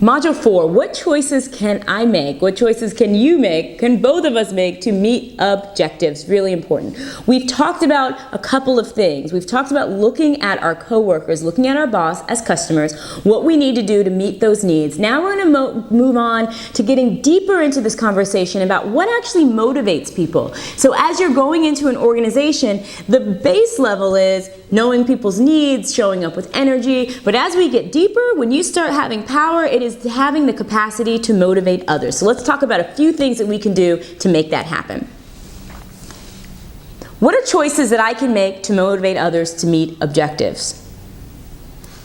Module 4, what choices can I make? What choices can you make? Can both of us make to meet objectives? Really important. We've talked about a couple of things. We've talked about looking at our coworkers, looking at our boss as customers, what we need to do to meet those needs. Now we're going to move on to getting deeper into this conversation about what actually motivates people. So as you're going into an organization, the base level is knowing people's needs, showing up with energy, but as we get deeper, when you start having power, it is having the capacity to motivate others. So let's talk about a few things that we can do to make that happen. What are choices that I can make to motivate others to meet objectives?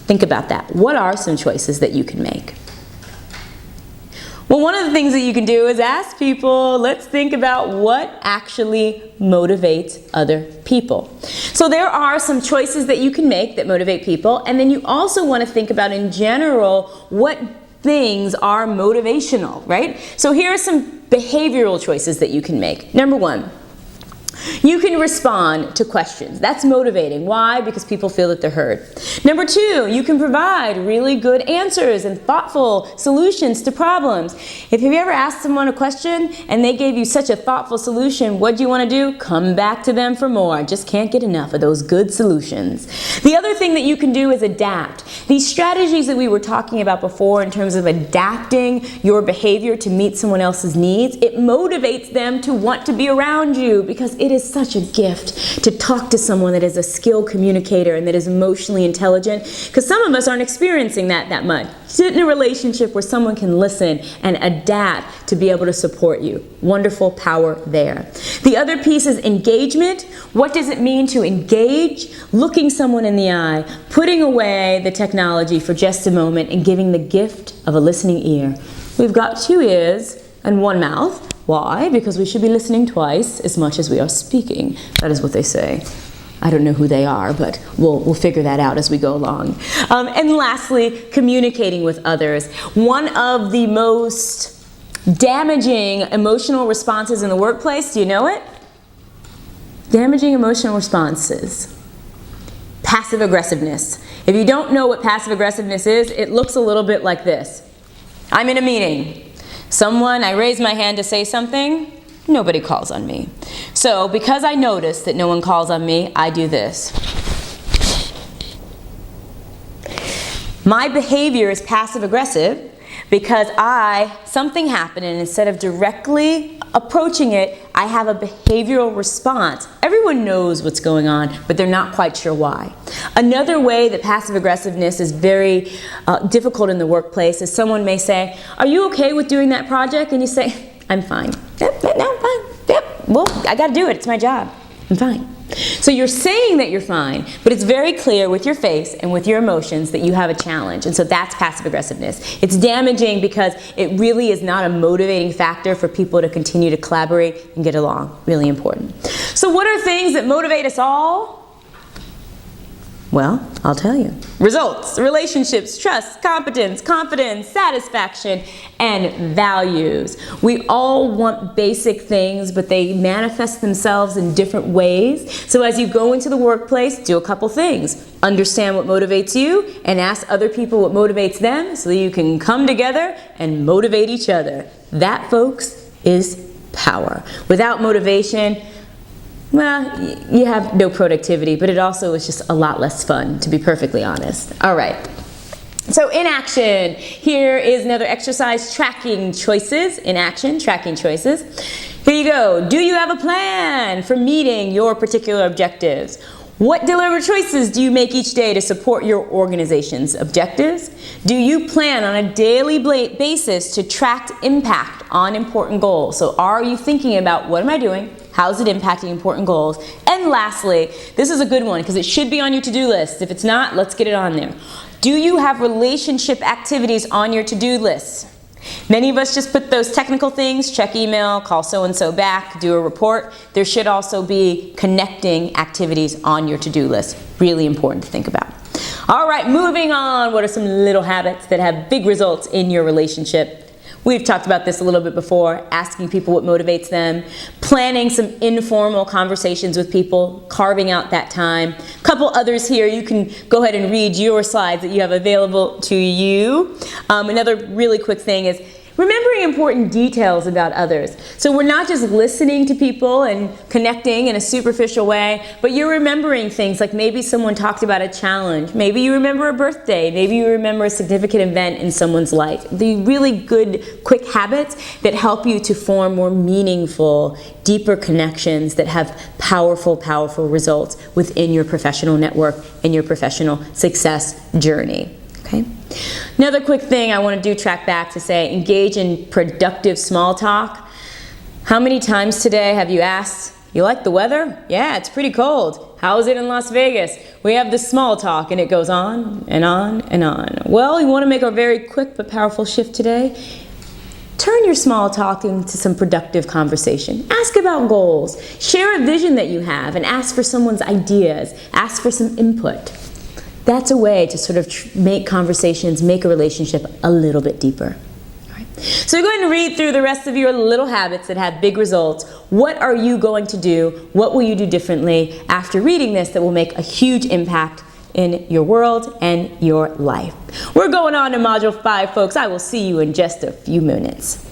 Think about that. What are some choices that you can make? Well, one of the things that you can do is ask people, let's think about what actually motivates other people. So there are some choices that you can make that motivate people, and then you also want to think about in general what things are motivational, right? So here are some behavioral choices that you can make. Number one, you can respond to questions. That's motivating. Why? Because people feel that they're heard. Number two, you can provide really good answers and thoughtful solutions to problems. If you ever asked someone a question and they gave you such a thoughtful solution, what do you want to do? Come back to them for more. Just can't get enough of those good solutions. The other thing that you can do is adapt. These strategies that we were talking about before in terms of adapting your behavior to meet someone else's needs, it motivates them to want to be around you because it is such a gift to talk to someone that is a skilled communicator and that is emotionally intelligent, because some of us aren't experiencing that much. Sit in a relationship where someone can listen and adapt to be able to support you. Wonderful power there. The other piece is engagement. What does it mean to engage? Looking someone in the eye, putting away the technology for just a moment and giving the gift of a listening ear. We've got 2 ears and 1 mouth. Why? Because we should be listening twice as much as we are speaking. That is what they say. I don't know who they are, but we'll figure that out as we go along. And lastly, communicating with others. One of the most damaging emotional responses in the workplace, do you know it? Damaging emotional responses. Passive aggressiveness. If you don't know what passive aggressiveness is, it looks a little bit like this. I'm in a meeting. I raise my hand to say something, nobody calls on me. So because I notice that no one calls on me, I do this. My behavior is passive aggressive because something happened, and instead of directly approaching it, I have a behavioral response. Everyone knows what's going on, but they're not quite sure why. Another way that passive aggressiveness is very difficult in the workplace is someone may say, are you okay with doing that project? And you say, I'm fine. Yep, no, I'm fine. Yep, well, I gotta do it, it's my job. I'm fine. So you're saying that you're fine, but it's very clear with your face and with your emotions that you have a challenge. And so that's passive aggressiveness. It's damaging because it really is not a motivating factor for people to continue to collaborate and get along. Really important. So what are things that motivate us all? Well, I'll tell you. Results, relationships, trust, competence, confidence, satisfaction, and values. We all want basic things, but they manifest themselves in different ways. So as you go into the workplace, do a couple things. Understand what motivates you and ask other people what motivates them so that you can come together and motivate each other. That, folks, is power. Without motivation, well, you have no productivity, but it also is just a lot less fun, to be perfectly honest. All right. So in action, here is another exercise, tracking choices. In action, tracking choices. Here you go. Do you have a plan for meeting your particular objectives? What deliberate choices do you make each day to support your organization's objectives? Do you plan on a daily basis to track impact on important goals? So are you thinking about what am I doing? How's it impacting important goals? And lastly, this is a good one because it should be on your to-do list. If it's not, let's get it on there. Do you have relationship activities on your to-do list? Many of us just put those technical things, check email, call so-and-so back, do a report. There should also be connecting activities on your to-do list. Really important to think about. All right, moving on. What are some little habits that have big results in your relationship? We've talked about this a little bit before, asking people what motivates them, planning some informal conversations with people, carving out that time. A couple others here, you can go ahead and read your slides that you have available to you. Another really quick thing is remembering important details about others. So we're not just listening to people and connecting in a superficial way, but you're remembering things like maybe someone talked about a challenge, maybe you remember a birthday, maybe you remember a significant event in someone's life. The really good, quick habits that help you to form more meaningful, deeper connections that have powerful, powerful results within your professional network and your professional success journey. Okay. Another quick thing I want to do, track back to say, engage in productive small talk. How many times today have you asked, you like the weather? Yeah, it's pretty cold. How is it in Las Vegas? We have the small talk and it goes on and on and on. Well, you want to make a very quick but powerful shift today? Turn your small talk into some productive conversation. Ask about goals. Share a vision that you have and ask for someone's ideas. Ask for some input. That's a way to sort of make conversations, make a relationship a little bit deeper. All right. So go ahead and read through the rest of your little habits that have big results. What are you going to do? What will you do differently after reading this that will make a huge impact in your world and your life? We're going on to Module 5, folks. I will see you in just a few minutes.